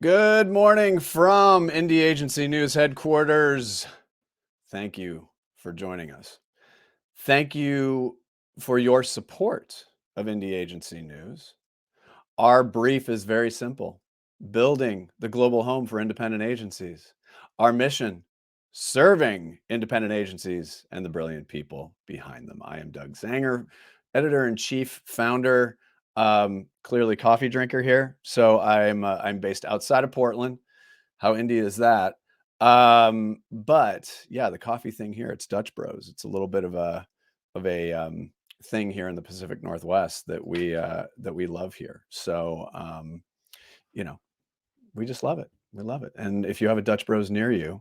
Good morning from Indie Agency News headquarters. Thank you for joining us. Thank you for your support of Indie Agency News. Our brief is very simple: building the global home for independent agencies. Our mission: serving independent agencies and the brilliant people behind them. I am Doug Zanger, editor-in-chief, founder, clearly coffee drinker here. So I'm based outside of Portland. How indie is that? But yeah, the coffee thing here, it's Dutch Bros. It's a little bit of a thing here in the Pacific Northwest that we love here. So you know, we just love it. We love it. And if you have a Dutch Bros near you,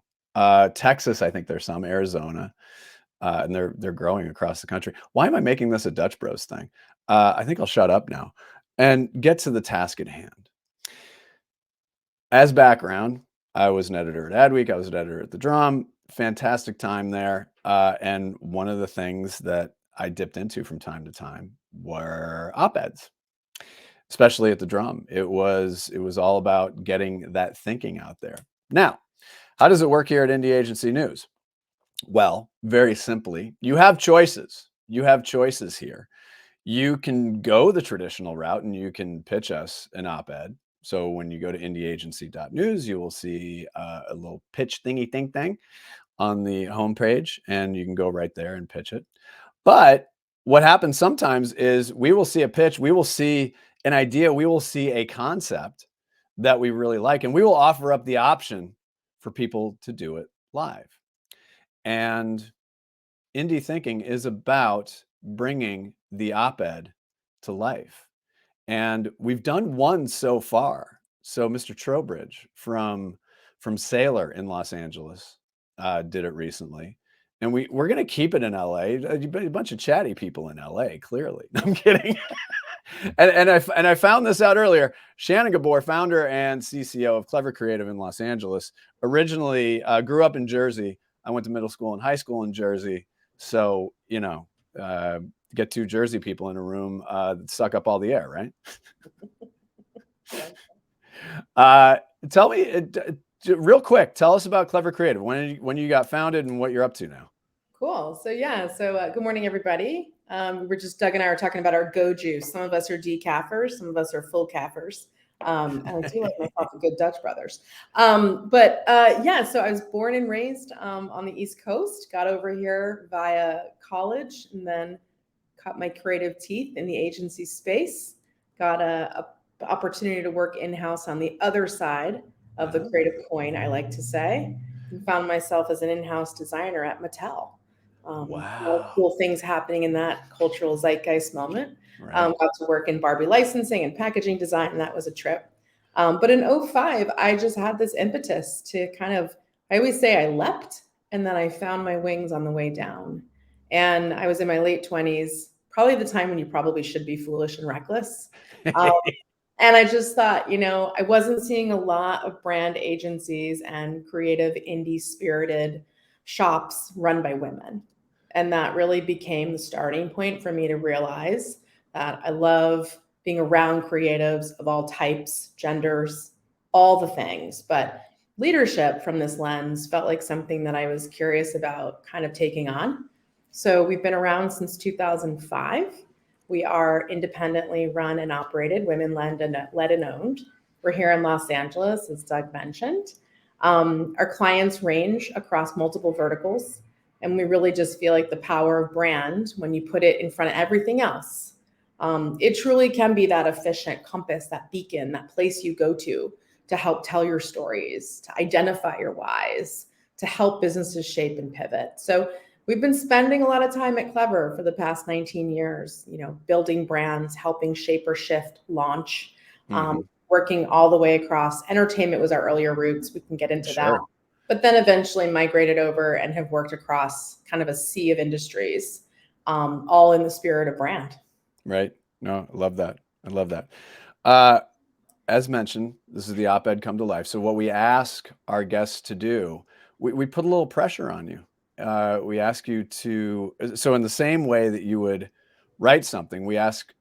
Texas, I think there's some, Arizona, and they're growing across the country. Why am I making this a Dutch Bros thing? I think I'll shut up now and get to the task at hand. As background, I was an editor at Adweek. I was an editor at The Drum. Fantastic time there. And one of the things that I dipped into from time to time were op-eds, especially at The Drum. It was all about getting that thinking out there. Now, how does it work here at Indie Agency News? Well, very simply, you have choices. You have choices here. You can go the traditional route and you can pitch us an op-ed. So when you go to indieagency.news, you will see a little pitch thingy thing on the homepage, and you can go right there and pitch it. But what happens sometimes is we will see a pitch, we will see an idea, we will see a concept that we really like, and we will offer up the option for people to do it live. And indie thinking is about bringing the op-ed to life. And we've done one so far. So Mr. Trowbridge from Sailor in Los Angeles did it recently. And we're going to keep it in LA. A bunch of chatty people in LA, clearly. I'm kidding. and I found this out earlier. Shannon Gabor, founder and CCO of Clever Creative in Los Angeles, originally grew up in Jersey. I went to middle school and high school in Jersey. So, get two Jersey people in a room that suck up all the air, right? uh, Tell me, real quick, tell us about Clever Creative. When you got founded and what you're up to now. Cool. Good morning, everybody. Doug and I were talking about our go juice. Some of us are decaffers, some of us are full caffers. And I do like myself a good Dutch Brothers. So I was born and raised on the East Coast, got over here via college, and then cut my creative teeth in the agency space, got a opportunity to work in-house on the other side of the creative coin, I like to say, and found myself as an in-house designer at Mattel. Wow. Cool things happening in that cultural zeitgeist moment. Right. Got to work in Barbie licensing and packaging design, and that was a trip. But in '05, I just had this impetus to I always say I leapt, and then I found my wings on the way down. And I was in my late 20s, probably the time when you probably should be foolish and reckless. Um, and I just thought, I wasn't seeing a lot of brand agencies and creative indie spirited shops run by women. And that really became the starting point for me to realize that I love being around creatives of all types, genders, all the things. But leadership from this lens felt like something that I was curious about kind of taking on. So we've been around since 2005. We are independently run and operated, women led and owned. We're here in Los Angeles, as Doug mentioned. Our clients range across multiple verticals, and we really just feel like the power of brand, when you put it in front of everything else, it truly can be that efficient compass, that beacon, that place you go to help tell your stories, to identify your whys, to help businesses shape and pivot. So we've been spending a lot of time at Clever for the past 19 years, building brands, helping shape or shift, launch, Mm-hmm. working all the way across. Entertainment was our earlier roots. We can get into that. Sure. But then eventually migrated over and have worked across kind of a sea of industries, all in the spirit of brand. Right. No, I love that. I love that. Uh, as mentioned, this is the op-ed come to life. So what we ask our guests to do, we put a little pressure on you. We ask you to, so in the same way that you would write something, we ask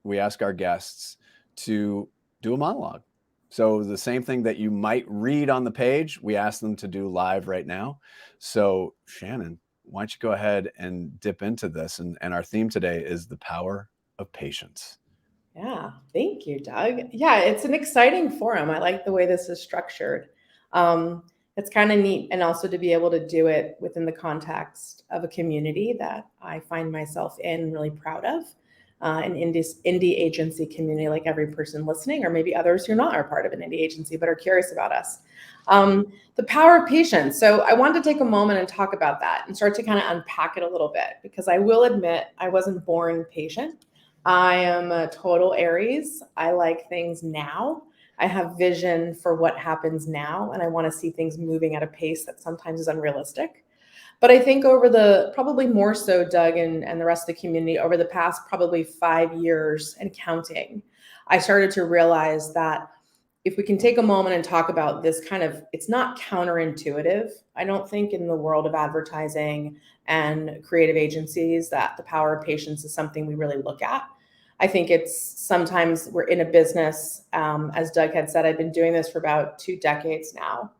our guests to do a monologue. So the same thing that you might read on the page, we ask them to do live right now. So Shannon, why don't you go ahead and dip into this? And our theme today is the power of patience. Yeah, thank you, Doug. Yeah, it's an exciting forum. I like the way this is structured. Um, it's kind of neat, and also to be able to do it within the context of a community that I find myself in, really proud of. An indie agency community, like every person listening, or maybe others who not are part of an indie agency but are curious about us. The power of patience. So I wanted to take a moment and talk about that and start to kind of unpack it a little bit, because I will admit I wasn't born patient. I am a total Aries. I like things now. I have vision for what happens now, and I want to see things moving at a pace that sometimes is unrealistic. But I think over the, probably more so, Doug and the rest of the community, over the past probably 5 years and counting, I started to realize that if we can take a moment and talk about this kind of, it's not counterintuitive. I don't think in the world of advertising and creative agencies that the power of patience is something we really look at. I think it's sometimes we're in a business, as Doug had said, I've been doing this for about 2 decades now.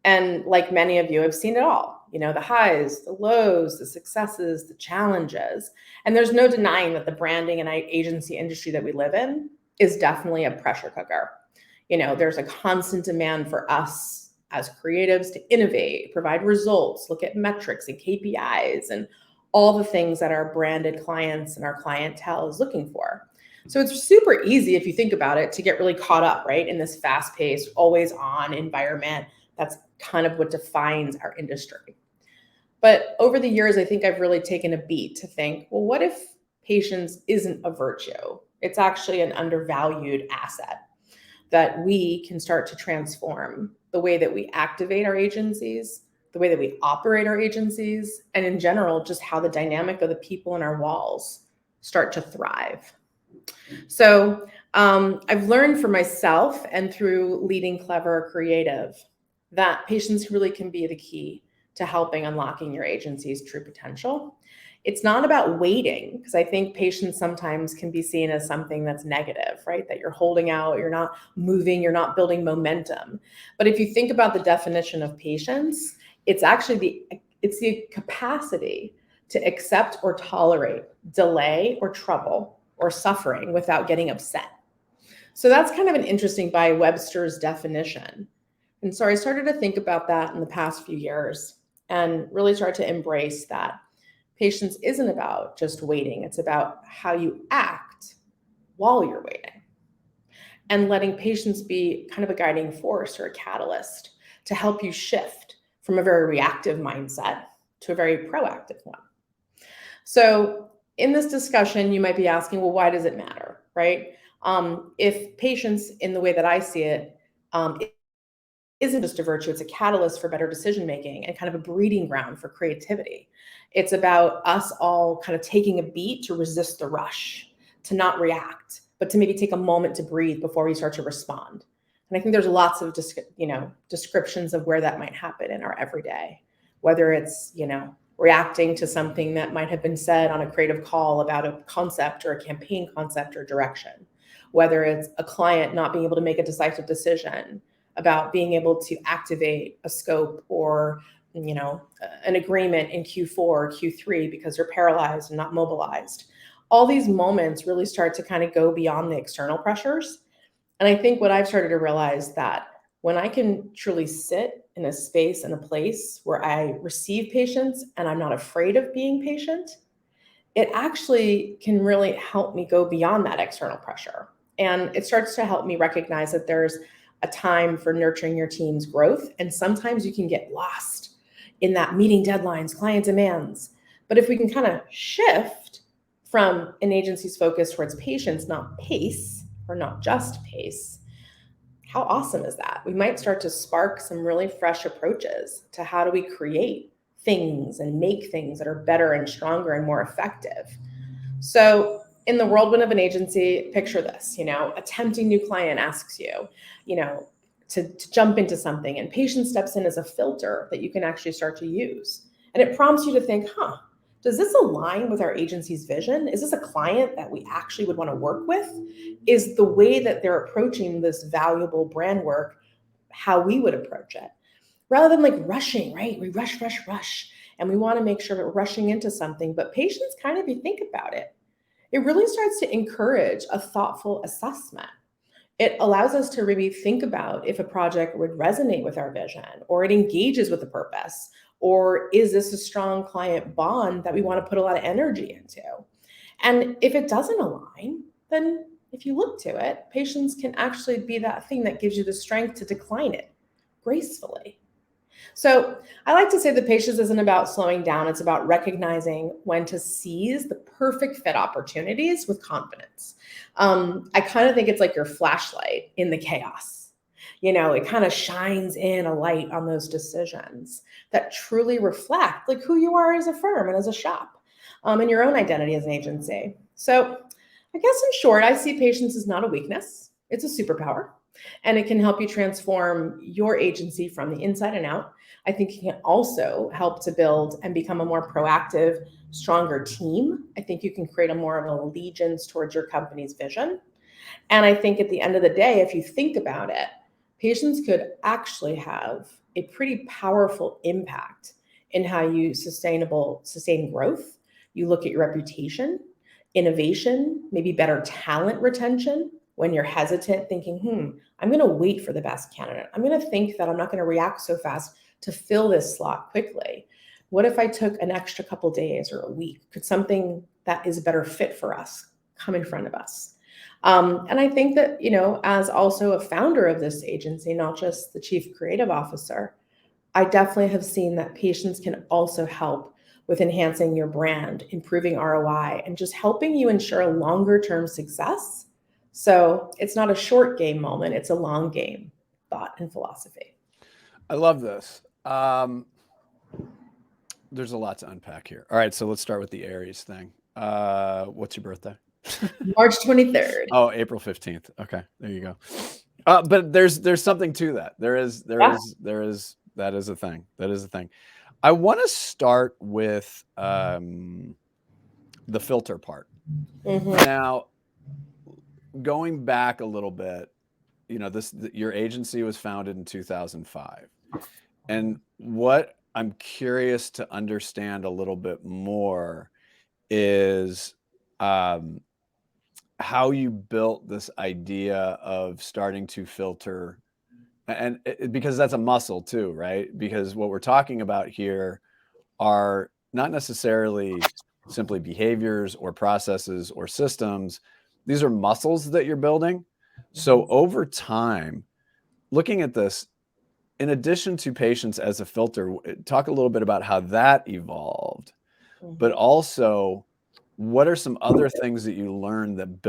And like many of you, I've seen it all, the highs, the lows, the successes, the challenges. And there's no denying that the branding and agency industry that we live in is definitely a pressure cooker. There's a constant demand for us as creatives to innovate, provide results, look at metrics and KPIs and all the things that our branded clients and our clientele is looking for. So it's super easy, if you think about it, to get really caught up, right, in this fast-paced, always-on environment. That's kind of what defines our industry. But over the years, I think I've really taken a beat to think, well, what if patience isn't a virtue? It's actually an undervalued asset that we can start to transform the way that we activate our agencies, the way that we operate our agencies, and in general, just how the dynamic of the people in our walls start to thrive. So I've learned for myself and through leading Clever Creative that patience really can be the key to helping unlocking your agency's true potential. It's not about waiting, because I think patience sometimes can be seen as something that's negative, right? That you're holding out, you're not moving, you're not building momentum. But if you think about the definition of patience, it's actually the capacity to accept or tolerate delay or trouble or suffering without getting upset. So that's kind of an interesting by Webster's definition. And so I started to think about that in the past few years and really started to embrace that patience isn't about just waiting. It's about how you act while you're waiting, and letting patience be kind of a guiding force or a catalyst to help you shift from a very reactive mindset to a very proactive one. So in this discussion, you might be asking, well, why does it matter, right? If patience, in the way that I see it, isn't just a virtue, it's a catalyst for better decision making and kind of a breeding ground for creativity. It's about us all kind of taking a beat to resist the rush, to not react, but to maybe take a moment to breathe before we start to respond. And I think there's lots of descriptions of where that might happen in our everyday, whether it's reacting to something that might have been said on a creative call about a concept or a campaign concept or direction, whether it's a client not being able to make a decisive decision about being able to activate a scope or an agreement in Q4 or Q3 because they're paralyzed and not mobilized. All these moments really start to kind of go beyond the external pressures. And I think what I've started to realize that when I can truly sit in a space and a place where I receive patience and I'm not afraid of being patient, it actually can really help me go beyond that external pressure. And it starts to help me recognize that there's a time for nurturing your team's growth. And sometimes you can get lost in that meeting deadlines, client demands. But if we can kind of shift from an agency's focus towards patience, not pace, or not just pace, how awesome is that? We might start to spark some really fresh approaches to how do we create things and make things that are better and stronger and more effective. So in the whirlwind of an agency, picture this, a tempting new client asks you, to jump into something, and patience steps in as a filter that you can actually start to use. And it prompts you to think, Does this align with our agency's vision? Is this a client that we actually would want to work with? Is the way that they're approaching this valuable brand work how we would approach it? Rather than like rushing, right? We rush, rush, rush. And we want to make sure that we're rushing into something. But patience, kind of, if you think about it, it really starts to encourage a thoughtful assessment. It allows us to really think about if a project would resonate with our vision, or it engages with the purpose, or is this a strong client bond that we want to put a lot of energy into? And if it doesn't align, then if you look to it, patience can actually be that thing that gives you the strength to decline it gracefully. So I like to say that patience isn't about slowing down, it's about recognizing when to seize the perfect fit opportunities with confidence. I kind of think it's like your flashlight in the chaos. It kind of shines in a light on those decisions that truly reflect like who you are as a firm and as a shop, and your own identity as an agency. So I guess in short, I see patience as not a weakness, it's a superpower, and it can help you transform your agency from the inside and out. I think it can also help to build and become a more proactive, stronger team. I think you can create a more of an allegiance towards your company's vision. And I think at the end of the day, if you think about it, patients could actually have a pretty powerful impact in how you sustain growth. You look at your reputation, innovation, maybe better talent retention when you're hesitant, thinking, I'm going to wait for the best candidate. I'm going to think that I'm not going to react so fast to fill this slot quickly. What if I took an extra couple days or a week? Could something that is a better fit for us come in front of us? And I think that, as also a founder of this agency, not just the chief creative officer, I definitely have seen that patience can also help with enhancing your brand, improving ROI, and just helping you ensure longer term success. So it's not a short game moment, it's a long game thought and philosophy. I love this. There's a lot to unpack here. All right, so let's start with the Aries thing. What's your birthday? March 23rd. Oh, April 15th. Okay, there you go. But there's something to that. There is that is a thing. That is a thing. I want to start with the filter part. Now, going back a little bit, your agency was founded in 2005, and what I'm curious to understand a little bit more is how you built this idea of starting to filter, and because that's a muscle too, right? Because what we're talking about here are not necessarily simply behaviors or processes or systems. These are muscles that you're building. So over time, looking at this, in addition to patience as a filter, talk a little bit about how that evolved, but also what are some other things that you learned that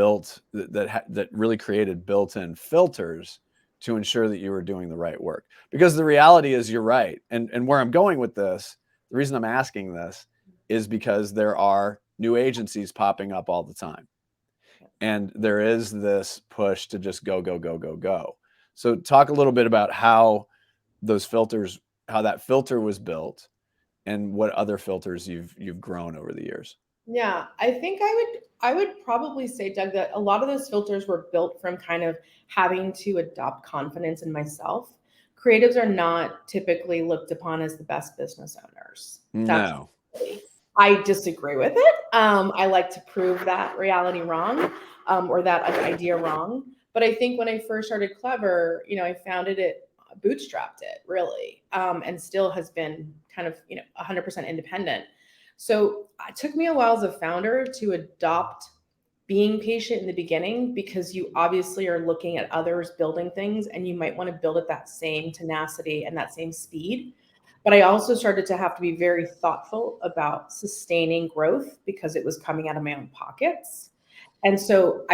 that really created built-in filters to ensure that you were doing the right work? Because the reality is, you're right. And where I'm going with this, the reason I'm asking this is because there are new agencies popping up all the time. And there is this push to just go, go, go, go, go. So talk a little bit about how that filter was built and what other filters you've grown over the years. Yeah, I think I would probably say, Doug, that a lot of those filters were built from kind of having to adopt confidence in myself. Creatives are not typically looked upon as the best business owners. No. I disagree with it. I like to prove that reality wrong, or that idea wrong. But I think when I first started Clever, I founded it, bootstrapped it really, and still has been kind of 100% independent. So it took me a while as a founder to adopt being patient in the beginning, because you obviously are looking at others building things and you might want to build at that same tenacity and that same speed. But I also started to have to be very thoughtful about sustaining growth because it was coming out of my own pockets. And so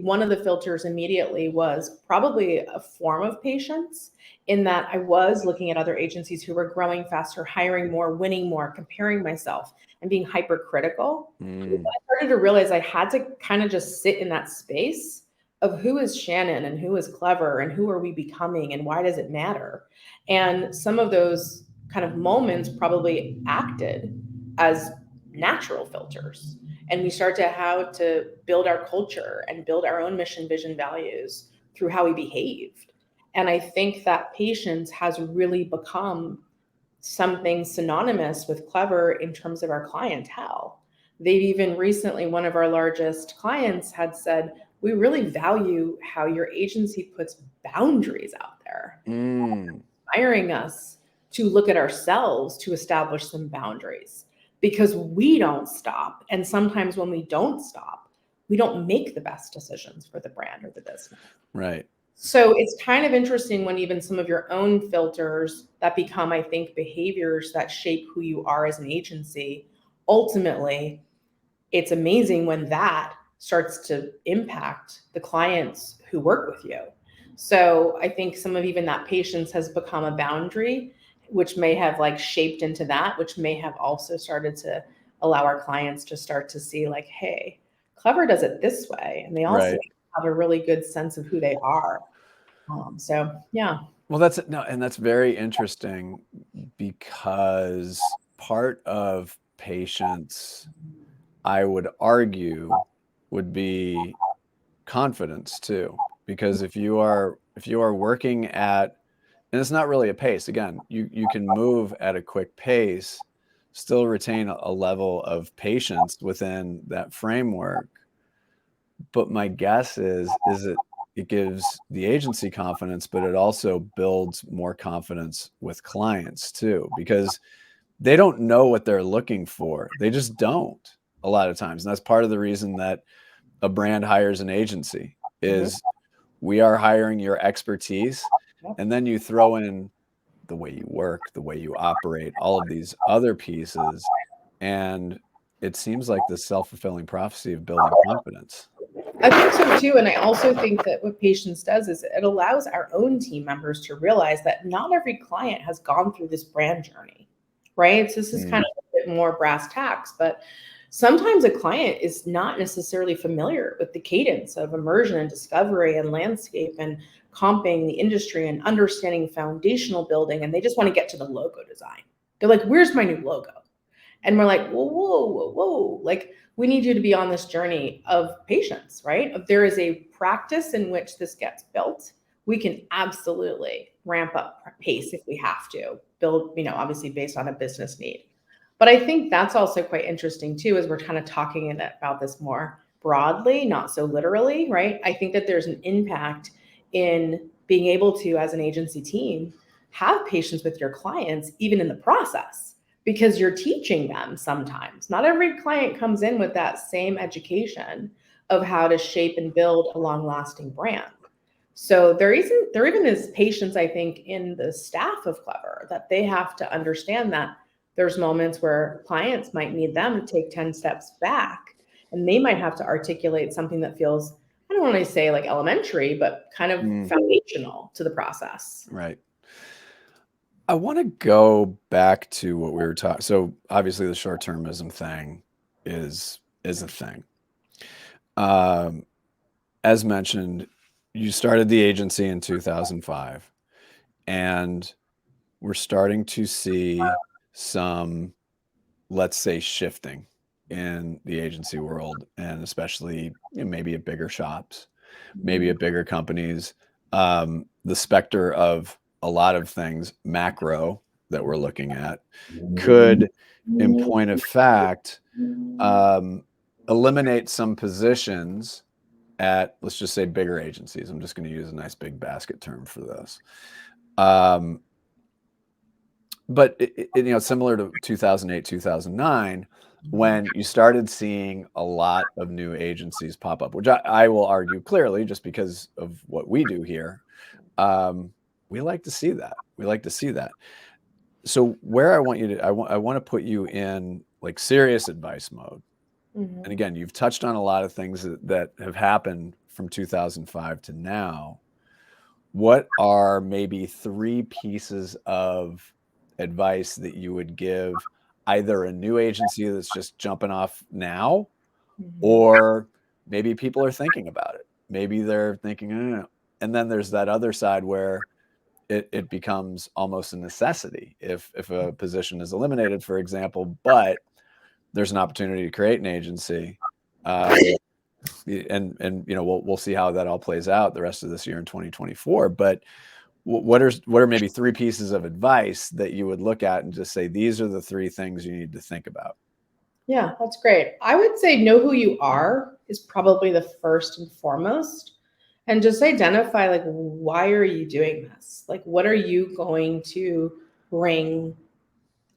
one of the filters immediately was probably a form of patience, in that I was looking at other agencies who were growing faster, hiring more, winning more, comparing myself and being hypercritical. I started to realize I had to kind of just sit in that space of who is Shannon and who is Clever and who are we becoming and why does it matter? And some of those kind of moments probably acted as natural filters, and we start to how to build our culture and build our own mission, vision, values through how we behaved. And I think that patience has really become something synonymous with clever in terms of our clientele. They've even recently, one of our largest clients had said, we really value how your agency puts boundaries out there, inspiring us to look at ourselves to establish some boundaries because we don't stop. And sometimes when we don't stop, we don't make the best decisions for the brand or the business. Right. So it's kind of interesting when even some of your own filters that become, I think, behaviors that shape who you are as an agency, ultimately, it's amazing when that starts to impact the clients who work with you. So I think some of even that patience has become a boundary, which may have like shaped into that, which may have also started to allow our clients to start to see like, hey, Clever does it this way. And they also Right. have a really good sense of who they are. So yeah. Well, and that's very interesting because part of patience, I would argue, would be confidence too. Because if you are working at, and it's not really a pace, again, you can move at a quick pace, still retain a level of patience within that framework. But my guess is it gives the agency confidence, but it also builds more confidence with clients too, because they don't know what they're looking for. They just don't a lot of times. And that's part of the reason that a brand hires an agency is we are hiring your expertise. And then you throw in the way you work, the way you operate, all of these other pieces. And it seems like the self-fulfilling prophecy of building confidence. I think so too. And I also think that what patience does is it allows our own team members to realize that not every client has gone through this brand journey, right? So this is kind of a bit more brass tacks, but sometimes a client is not necessarily familiar with the cadence of immersion and discovery and landscape and comping the industry and understanding foundational building. And they just want to get to the logo design. They're like, where's my new logo? And we're like, whoa, whoa, whoa, whoa. Like, we need you to be on this journey of patience, right? If there is a practice in which this gets built, we can absolutely ramp up pace if we have to build, obviously based on a business need. But I think that's also quite interesting too, as we're kind of talking about this more broadly, not so literally, right? I think that there's an impact in being able to, as an agency team, have patience with your clients, even in the process, because you're teaching them sometimes. Not every client comes in with that same education of how to shape and build a long-lasting brand. So there even is patience, I think, in the staff of Clever, that they have to understand that there's moments where clients might need them to take 10 steps back, and they might have to articulate something that feels, I don't want to say like elementary, but kind of foundational to the process. Right. I want to go back to what we were talking. So obviously the short-termism thing is a thing. As mentioned, you started the agency in 2005, and we're starting to see some, let's say, shifting in the agency world, and especially maybe at bigger shops, maybe at bigger companies. The specter of a lot of things macro that we're looking at could, in point of fact, eliminate some positions at, let's just say, bigger agencies. I'm just going to use a nice big basket term for this. But similar to 2008, 2009, when you started seeing a lot of new agencies pop up, which I will argue clearly, just because of what we do here, we like to see that. We like to see that. So where I want to put you in like serious advice mode. And again, you've touched on a lot of things that have happened from 2005 to now. What are maybe 3 pieces of advice that you would give either a new agency that's just jumping off now, or maybe people are thinking about it? Maybe they're thinking, and then there's that other side where it becomes almost a necessity if a position is eliminated, for example, but there's an opportunity to create an agency. And we'll see how that all plays out the rest of this year in 2024. But what are maybe 3 pieces of advice that you would look at and just say, these are the 3 things you need to think about? Yeah, that's great. I would say know who you are is probably the first and foremost. And just identify, like, why are you doing this? Like, what are you going to bring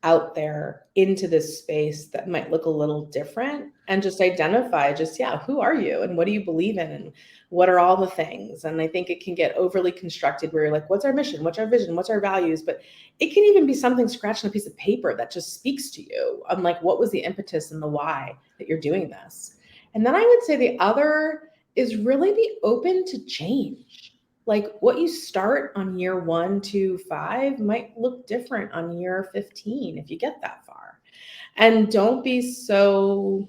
out there into this space that might look a little different? And just identify, yeah, who are you and what do you believe in and what are all the things? And I think it can get overly constructed where you're like, what's our mission, what's our vision, what's our values? But it can even be something scratched on a piece of paper that just speaks to you. I'm like, what was the impetus and the why that you're doing this? And then I would say the other is really be open to change. Like, what you start on year 1 to 5 might look different on year 15 if you get that far. And don't be so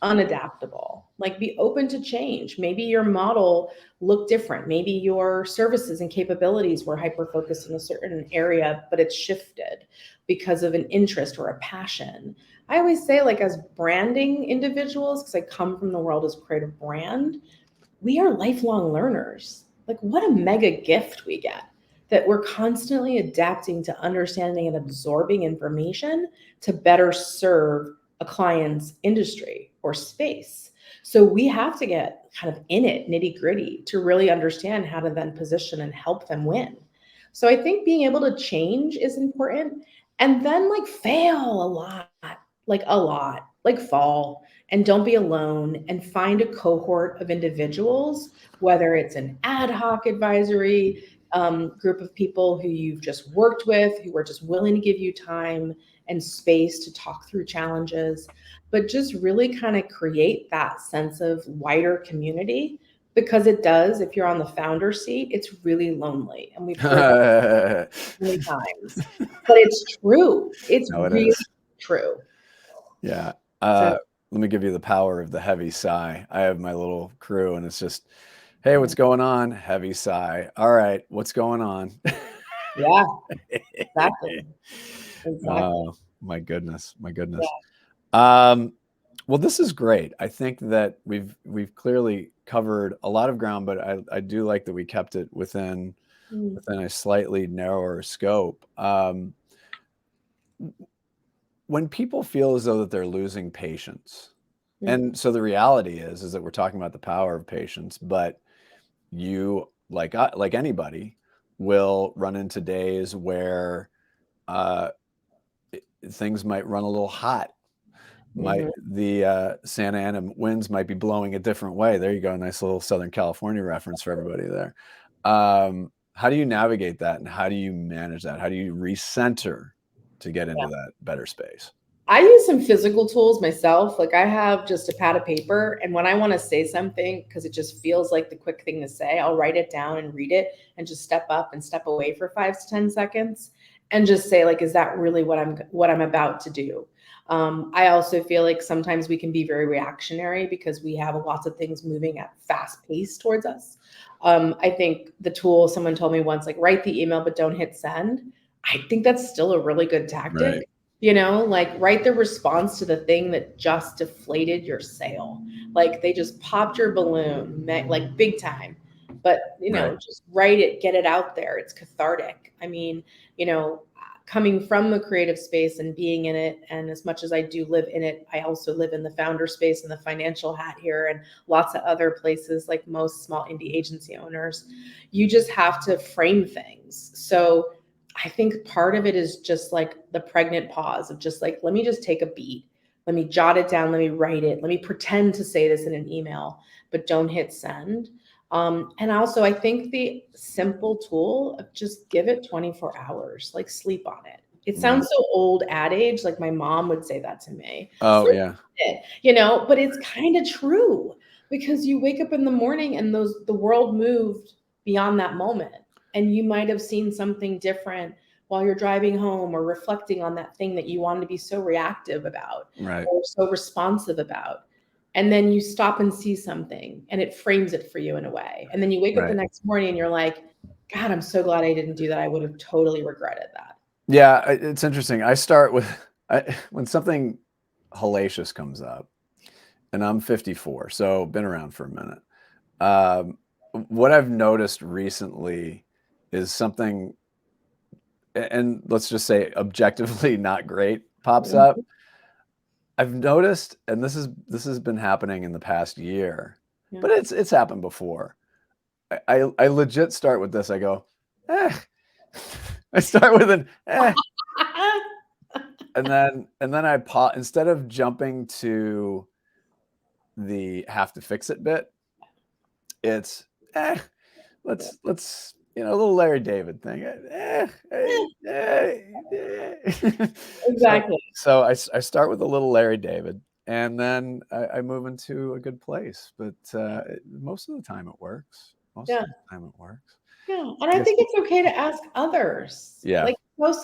unadaptable. Like, be open to change. Maybe your model looked different. Maybe your services and capabilities were hyper focused in a certain area, but it's shifted because of an interest or a passion. I always say, like, as branding individuals, because I come from the world as creative brand, we are lifelong learners. Like, what a mega gift we get that we're constantly adapting to understanding and absorbing information to better serve a client's industry or space. So we have to get kind of in it, nitty gritty, to really understand how to then position and help them win. So I think being able to change is important. And then, like, fail a lot, like fall, and don't be alone, and find a cohort of individuals, whether it's an ad hoc advisory group of people who you've just worked with, who are just willing to give you time and space to talk through challenges, but just really kind of create that sense of wider community, because it does. If you're on the founder seat, it's really lonely. And we've heard that many times, but it's true. It's No, it really is. true. Yeah. So Let me give you the power of the heavy sigh. I have my little crew, and it's just, hey, what's yeah, going on? Heavy sigh. All right, what's going on? yeah, exactly. Exactly. Oh, my goodness, my goodness. Yeah. Um, well, this is great. I think that we've clearly covered a lot of ground, but I do like that we kept it within Mm, within a slightly narrower scope. When people feel as though that they're losing patience, mm, and so the reality is that we're talking about the power of patience, but you, like anybody, will run into days where uh, things might run a little hot. mhm. The Santa Ana winds might be blowing a different way. There you go, nice little Southern California reference for everybody there. How do you navigate that, and how do you manage that? How do you recenter to get into that better space? I use some physical tools myself. Like, I have just a pad of paper, and when I want to say something, because it just feels like the quick thing to say, I'll write it down and read it and just step up and step away for 5 to 10 seconds and just say, like, is that really what I'm about to do? I also feel like sometimes we can be very reactionary because we have lots of things moving at fast pace towards us. I think the tool, someone told me once, like, write the email but don't hit send. I think that's still a really good tactic. Right. Like, write the response to the thing that just deflated your sale. Like, they just popped your balloon, like, big time. But, Right. just write it, get it out there. It's cathartic. I mean, coming from the creative space and being in it, and as much as I do live in it, I also live in the founder space and the financial hat here and lots of other places, like most small indie agency owners. You just have to frame things. So I think part of it is just like the pregnant pause of just like, let me just take a beat. Let me jot it down. Let me write it. Let me pretend to say this in an email, but don't hit send. And also, I think the simple tool of just give it 24 hours, like, sleep on it. It Right. sounds so old adage, like my mom would say that to me. Oh, Sleep yeah. on it, but it's kind of true, because you wake up in the morning and the world moved beyond that moment. And you might have seen something different while you're driving home or reflecting on that thing that you wanted to be so reactive about Right. or so responsive about. And then you stop and see something and it frames it for you in a way. And then you wake up the Right. next morning and you're like, God, I'm so glad I didn't do that. I would have totally regretted that. Yeah, it's interesting. I start with when something hellacious comes up, and I'm 54, so been around for a minute. What I've noticed recently is something, and let's just say objectively not great, pops up. I've noticed, and this has been happening in the past year, Yeah. but it's happened before. I legit start with this. I go, eh. I start with an eh, and then I pause instead of jumping to the have to fix it bit. It's let's a little Larry David thing. So Exactly. I start with a little Larry David, and then I move into a good place. But most of the time it works. Most Yeah. of the time it works. Yeah. And I think it's okay to ask others. Yeah.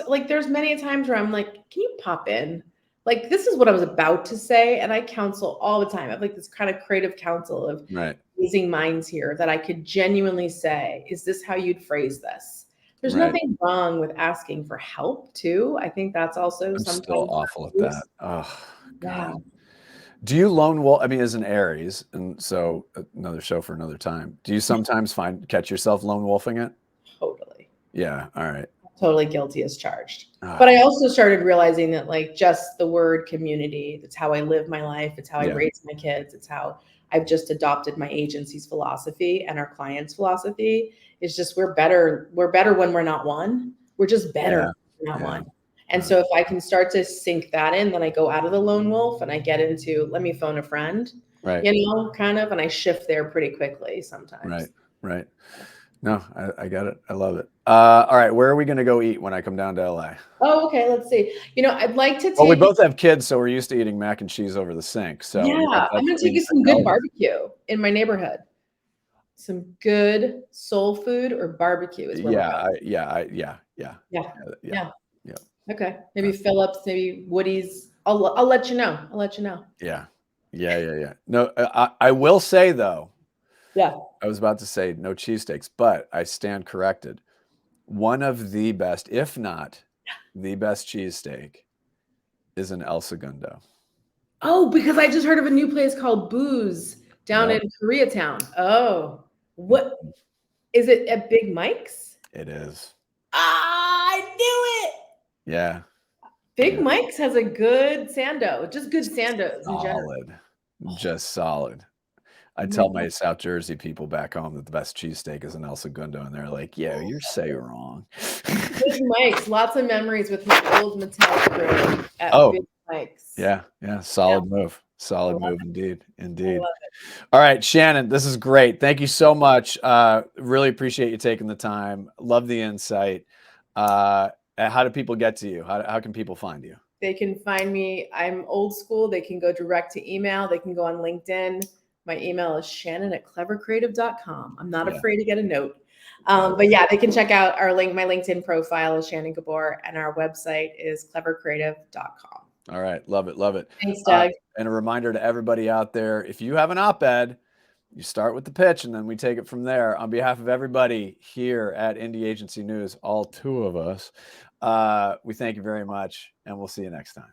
Like there's many times where I'm like, can you pop in? Like this is what I was about to say. And I counsel all the time. I have like this kind of creative counsel of Right. raising minds here that I could genuinely say, is this how you'd phrase this? There's Right. nothing wrong with asking for help too. I think that's also I'm still sometimes awful at that. Oh yeah, God. Do you lone wolf? I mean, as an Aries, and so another show for another time. Do you sometimes catch yourself lone wolfing it? totally. Yeah. All right. Totally guilty as charged. But Ah, I also started realizing that like just the word community, it's how I live my life, it's how I yeah. raise my kids, it's how I've just adopted my agency's philosophy and our clients' philosophy. It's just we're better when we're not one. We're just better Yeah. when we're not Yeah. one. And so if I can start to sink that in, then I go out of the lone wolf and I get into let me phone a friend, Right. kind of, and I shift there pretty quickly Right. sometimes. Right. No, I got it. I love it. All right. Where are we going to go eat when I come down to LA? Oh, okay. Let's see. I'd like to Well, we take you. both have kids, so we're used to eating mac and cheese over the sink. So Yeah, I'm that's gonna take being you some good psychologist. barbecue in my neighborhood. Some good soul food or barbecue is where we're going. Yeah. Yeah, Yeah. yeah. Yeah. Okay, maybe Phillips, maybe Woody's. I'll let you know. I'll let you know. Yeah. Yeah. No, I will say though, Yeah. I was about to say no cheesesteaks, but I stand corrected. One of the best, if not the best cheesesteak is an El Segundo. Oh, because I just heard of a new place called Booze down Yep. in Koreatown. Oh, what is it at Big Mike's? It is. Ah, I knew it. Yeah. Big Yeah. Mike's has a good sando, just good sandos in general. Solid. Just solid. I Oh my tell my God. South Jersey people back home that the best cheesesteak is an El Segundo, and they're like, "Yeah, you're so wrong." Big Mike's, lots of memories with my old Mattel crew at Oh, Big Mike's. yeah. Yeah, Solid move. I Solid love move it. indeed. I Indeed. love All right, Shannon, this is great. Thank you so much. Really appreciate you taking the time. Love the insight. How do people get to you? How can people find you? They can find me. I'm old school. They can go direct to email. They can go on LinkedIn. My email is shannon@clevercreative.com. I'm not Yeah. afraid to get a note. Got it. But yeah, they can check out our link. My LinkedIn profile is Shannon Gabor, and our website is clevercreative.com. All right. Love it. Love it. Thanks, Doug. And a reminder to everybody out there, if you have an op-ed, you start with the pitch and then we take it from there. On behalf of everybody here at Indie Agency News, all two of us, we thank you very much and we'll see you next time.